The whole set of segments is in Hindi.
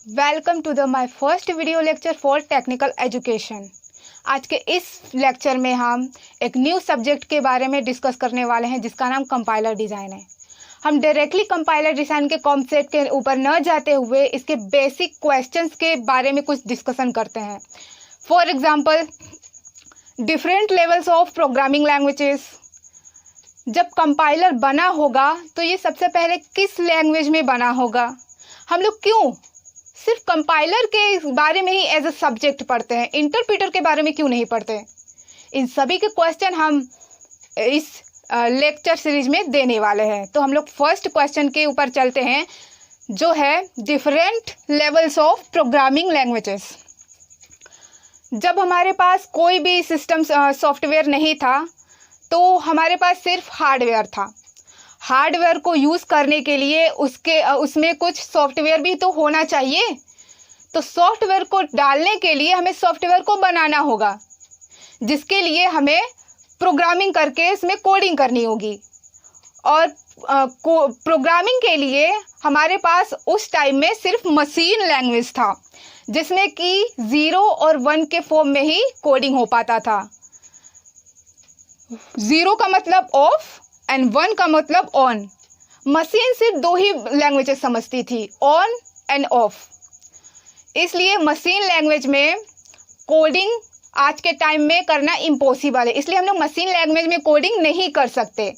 Welcome to the my first video lecture for technical education. आज के इस लेक्चर में हम एक न्यू सब्जेक्ट के बारे में डिस्कस करने वाले हैं जिसका नाम कंपाइलर डिज़ाइन है। हम डायरेक्टली कंपाइलर डिज़ाइन के कॉन्सेप्ट के ऊपर न जाते हुए इसके बेसिक क्वेश्चंस के बारे में कुछ डिस्कशन करते हैं। For example, different levels of programming languages. जब कंपाइलर बना होगा तो ये सबसे पहले किस लैंग्वेज में बना होगा? हम लोग क्यों सिर्फ कंपाइलर के बारे में ही एज अ सब्जेक्ट पढ़ते हैं, इंटरप्रेटर के बारे में क्यों नहीं पढ़ते? इन सभी के क्वेश्चन हम इस लेक्चर सीरीज में देने वाले हैं। तो हम लोग फर्स्ट क्वेश्चन के ऊपर चलते हैं, जो है different levels of programming languages. जब हमारे पास कोई भी सिस्टम सॉफ्टवेयर नहीं था तो हमारे पास सिर्फ हार्डवेयर था। हार्डवेयर को यूज़ करने के लिए उसमें कुछ सॉफ्टवेयर भी तो होना चाहिए। तो सॉफ्टवेयर को डालने के लिए हमें सॉफ्टवेयर को बनाना होगा, जिसके लिए हमें प्रोग्रामिंग करके इसमें कोडिंग करनी होगी। और प्रोग्रामिंग के लिए हमारे पास उस टाइम में सिर्फ मशीन लैंग्वेज था, जिसमें कि 0 और 1 के फॉर्म में ही कोडिंग हो पाता था। 0 का मतलब ऑफ एंड 1 का मतलब ऑन। मशीन सिर्फ 2 ही लैंग्वेजेस समझती थी, ऑन एंड ऑफ। इसलिए मशीन लैंग्वेज में कोडिंग आज के टाइम में करना इम्पॉसिबल है, इसलिए हम लोग मशीन लैंग्वेज में कोडिंग नहीं कर सकते।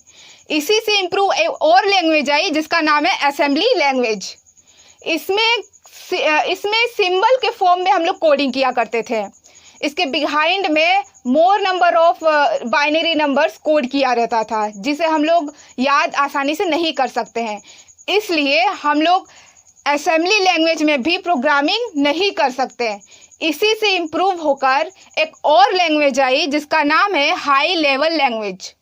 इसी से इम्प्रूव और लैंग्वेज आई जिसका नाम है असेंबली लैंग्वेज। इसमें सिंबल के फॉर्म में हम लोग कोडिंग किया करते थे। इसके बिहाइंड में मोर number of binary numbers code किया रहता था, जिसे हम लोग याद आसानी से नहीं कर सकते हैं। इसलिए हम लोग असेंबली लैंग्वेज में भी प्रोग्रामिंग नहीं कर सकते। इसी से इम्प्रूव होकर एक और लैंग्वेज आई जिसका नाम है हाई लेवल लैंग्वेज,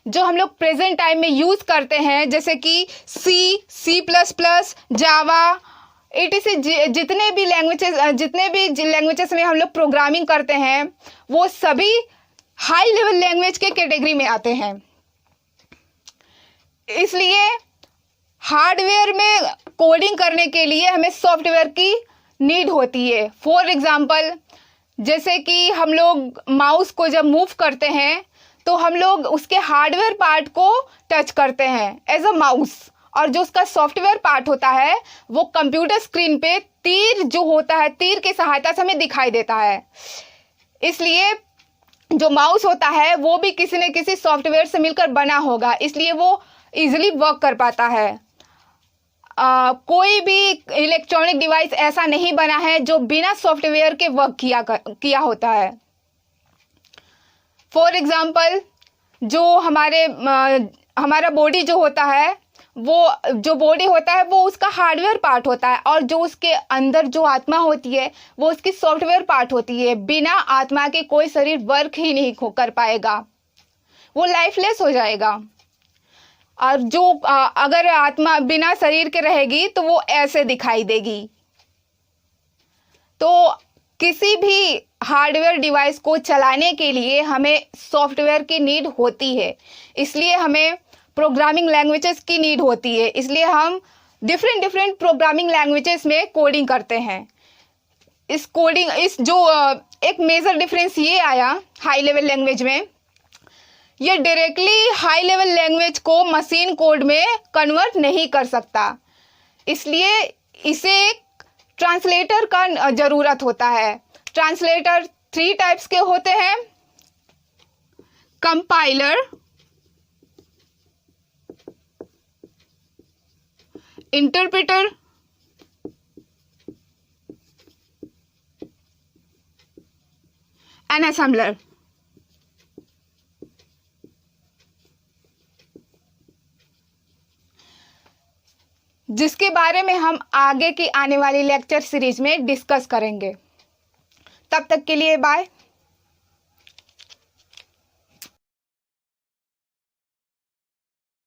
जो हम लोग प्रेजेंट टाइम में यूज़ करते हैं, जैसे कि C++, जावा, जितने भी लैंग्वेजेस में हम लोग प्रोग्रामिंग करते हैं वो सभी हाई लेवल लैंग्वेज के कैटेगरी में आते हैं। इसलिए हार्डवेयर में कोडिंग करने के लिए हमें सॉफ्टवेयर की नीड होती है। फॉर एग्जांपल, जैसे कि हम लोग माउस को जब मूव करते हैं तो हम लोग उसके हार्डवेयर पार्ट को टच करते हैं एज अ माउस, और जो उसका सॉफ्टवेयर पार्ट होता है वो कंप्यूटर स्क्रीन पे तीर जो होता है, तीर की सहायता से हमें दिखाई देता है। इसलिए जो माउस होता है वो भी किसी न किसी सॉफ्टवेयर से मिलकर बना होगा, इसलिए वो इजीली वर्क कर पाता है। कोई भी इलेक्ट्रॉनिक डिवाइस ऐसा नहीं बना है जो बिना सॉफ्टवेयर के वर्क किया होता है। फॉर एग्जाम्पल, जो हमारा बॉडी जो होता है, वो उसका हार्डवेयर पार्ट होता है, और जो उसके अंदर जो आत्मा होती है वो उसकी सॉफ्टवेयर पार्ट होती है। बिना आत्मा के कोई शरीर वर्क ही नहीं कर पाएगा, वो लाइफलेस हो जाएगा। और अगर आत्मा बिना शरीर के रहेगी तो वो ऐसे दिखाई देगी। तो किसी भी हार्डवेयर डिवाइस को चलाने के लिए हमें सॉफ्टवेयर की नीड होती है, इसलिए हमें प्रोग्रामिंग लैंग्वेजेस की नीड होती है। इसलिए हम डिफरेंट प्रोग्रामिंग लैंग्वेजेस में कोडिंग करते हैं। एक मेजर डिफरेंस ये आया हाई लेवल लैंग्वेज में, ये डायरेक्टली हाई लेवल लैंग्वेज को मशीन कोड में कन्वर्ट नहीं कर सकता, इसलिए इसे एक ट्रांसलेटर का ज़रूरत होता है। ट्रांसलेटर 3 टाइप्स के होते हैं: कंपाइलर, इंटरप्रेटर एंड असेंबलर। जिसके बारे में हम आगे की आने वाली लेक्चर सीरीज में डिस्कस करेंगे। तब तक के लिए बाय।